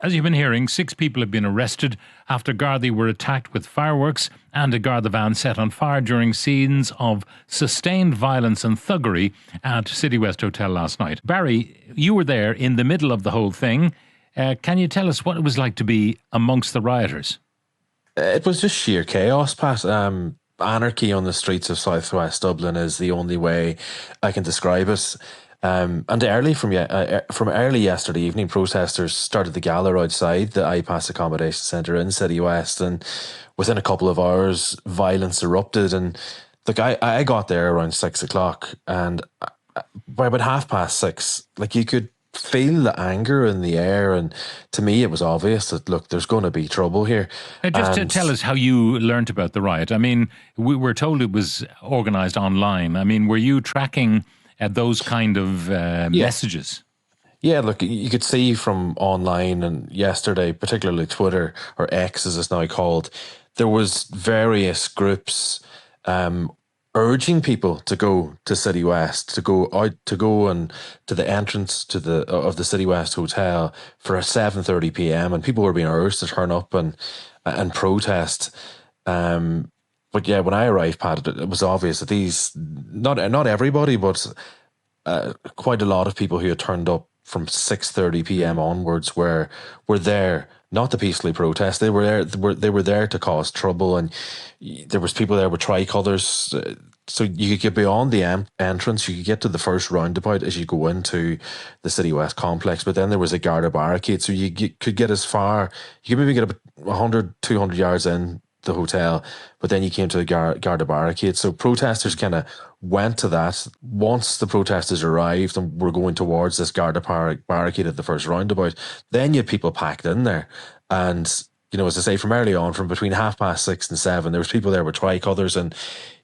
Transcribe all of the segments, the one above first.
As you've been hearing, 6 people have been arrested after Gardaí were attacked with fireworks and a Garda van set on fire during scenes of sustained violence and thuggery at Citywest Hotel last night. Barry, you were there in the middle of the whole thing. Can you tell us what it was like to be amongst the rioters? It was just sheer chaos, Pat. Anarchy on the streets of southwest Dublin is the only way I can describe it. And from early yesterday evening, protesters started the gala outside the IPAS accommodation centre in Citywest, and within a couple of hours, violence erupted. And I got there around 6 o'clock, and by about 6:30, like, you could feel the anger in the air, and to me it was obvious that, look, there's going to be trouble here. Just to tell us how you learnt about the riot. I mean, we were told it was organised online. I mean, were you tracking those kind of messages? Yeah, look, you could see from online, and yesterday, particularly Twitter, or X as it's now called, there was various groups urging people to go to Citywest, to go and to the entrance of the Citywest Hotel for 7:30 p.m. and people were being urged to turn up and protest. But yeah, when I arrived, Pat, it was obvious that these, not everybody, but quite a lot of people who had turned up from 6:30 p.m. onwards were there not to peacefully protest. They were there to cause trouble, and there was people there with tricolours. So you could get beyond the entrance. You could get to the first roundabout as you go into the Citywest complex. But then there was a Garda barricade, so you could get as far. You could maybe get about 100, 200 yards in the hotel, but then you came to the Garda barricade. So protesters kind of went to that. Once the protesters arrived and were going towards this Garda barricade at the first roundabout, then you had people packed in there. And, you know, as I say, from early on, from between 6:30 and 7, there was people there with tricolours, and,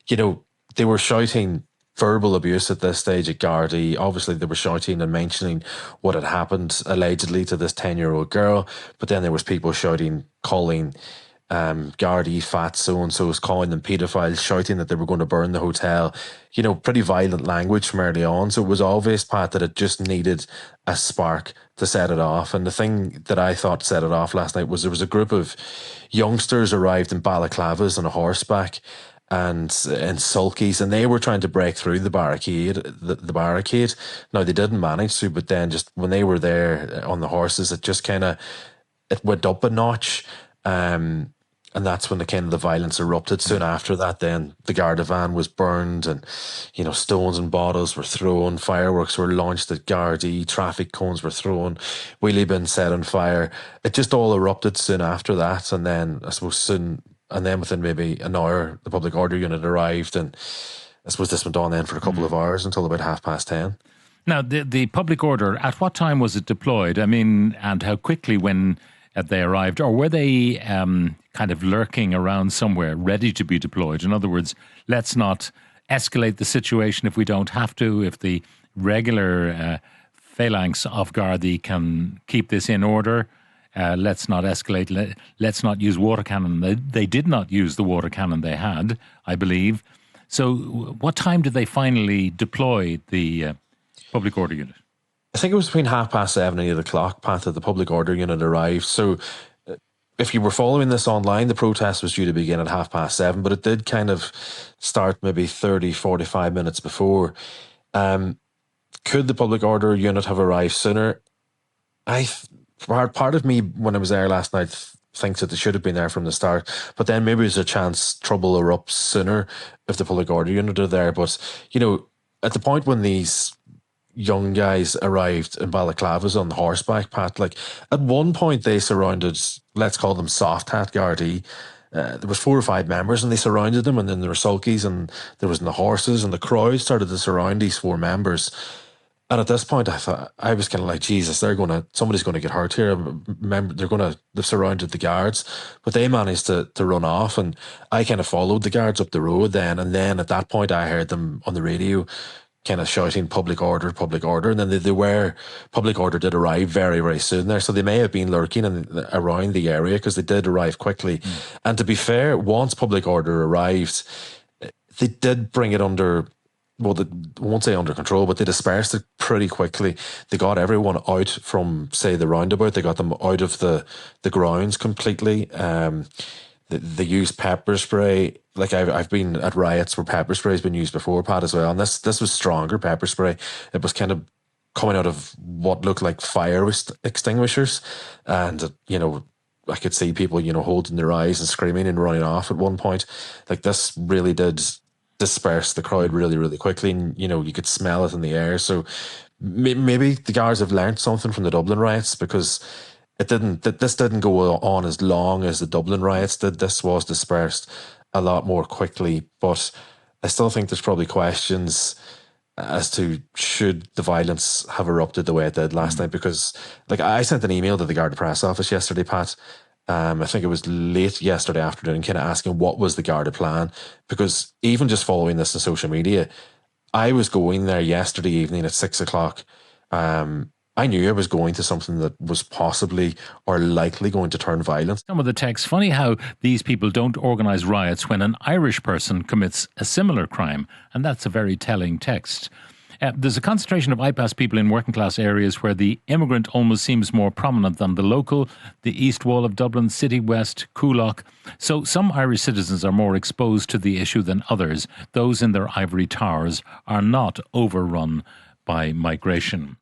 you know, they were shouting verbal abuse at this stage at Gardaí. Obviously, they were shouting and mentioning what had happened allegedly to this 10-year-old girl, but then there was people shouting, calling Gardaí fat so-and-so's, calling them paedophiles, shouting that they were going to burn the hotel. You know, pretty violent language from early on. So it was obvious, Pat, that it just needed a spark to set it off. And the thing that I thought set it off last night was there was a group of youngsters arrived in balaclavas on a horseback and in sulkies, and they were trying to break through the barricade. Now, they didn't manage to, but then just when they were there on the horses, it went up a notch. And that's when the violence erupted. Soon after that, then the Garda van was burned, and, you know, stones and bottles were thrown, fireworks were launched at Gardaí, traffic cones were thrown, wheelie bins set on fire. It just all erupted soon after that, and then I suppose within maybe an hour, the public order unit arrived, and I suppose this went on then for a couple of hours until about 10:30. Now, the public order, at what time was it deployed? I mean, and how quickly when they arrived, or were they kind of lurking around somewhere ready to be deployed? In other words, let's not escalate the situation if we don't have to, if the regular phalanx of Gardaí can keep this in order. Let's not escalate. Let's not use water cannon. They did not use the water cannon they had, I believe. So what time did they finally deploy the public order unit? I think it was between 7:30 and 8 o'clock, Pat, that the public order unit arrived. So if you were following this online, the protest was due to begin at 7:30, but it did kind of start maybe 30, 45 minutes before. Could the public order unit have arrived sooner? Part of me, when I was there last night, thinks that they should have been there from the start, but then maybe there's a chance trouble erupts sooner if the public order unit are there. But, you know, at the point when these young guys arrived in balaclavas on the horseback, Pat, like, at one point they surrounded, let's call them soft hat Gardaí. There was 4 or 5 members, and they surrounded them, and then there were sulkies, and there was the horses, and the crowd started to surround these 4 members. And at this point, I was kind of like, Jesus, somebody's going to get hurt here. They've surrounded the guards, but they managed to run off, and I kind of followed the guards up the road then. And then at that point, I heard them on the radio kind of shouting public order, and then public order did arrive very, very soon there. So they may have been lurking around the area, because they did arrive quickly. And to be fair, once public order arrived, they did bring it under well, I won't say under control, but they dispersed it pretty quickly. They got everyone out from, say, the roundabout. They got them out of the grounds completely. They used pepper spray. Like I've been at riots where pepper spray has been used before, Pat, as well. And this was stronger pepper spray. It was kind of coming out of what looked like fire extinguishers, and I could see people holding their eyes and screaming and running off at one point. Like this really did disperse the crowd really, really quickly, and you could smell it in the air. So maybe the guards have learned something from the Dublin riots, because this didn't go on as long as the Dublin riots did. This was dispersed a lot more quickly, but I still think there's probably questions as to should the violence have erupted the way it did last night, because like I sent an email to the Garda press office yesterday, Pat. I think it was late yesterday afternoon, kind of asking what was the Garda plan, because even just following this on social media, I was going there yesterday evening at 6 o'clock. I knew I was going to something that was possibly or likely going to turn violent. Some of the text, funny how these people don't organise riots when an Irish person commits a similar crime. And that's a very telling text. There's a concentration of IPAS people in working class areas where the immigrant almost seems more prominent than the local, the east wall of Dublin, Citywest, Coolock. So some Irish citizens are more exposed to the issue than others. Those in their ivory towers are not overrun by migration.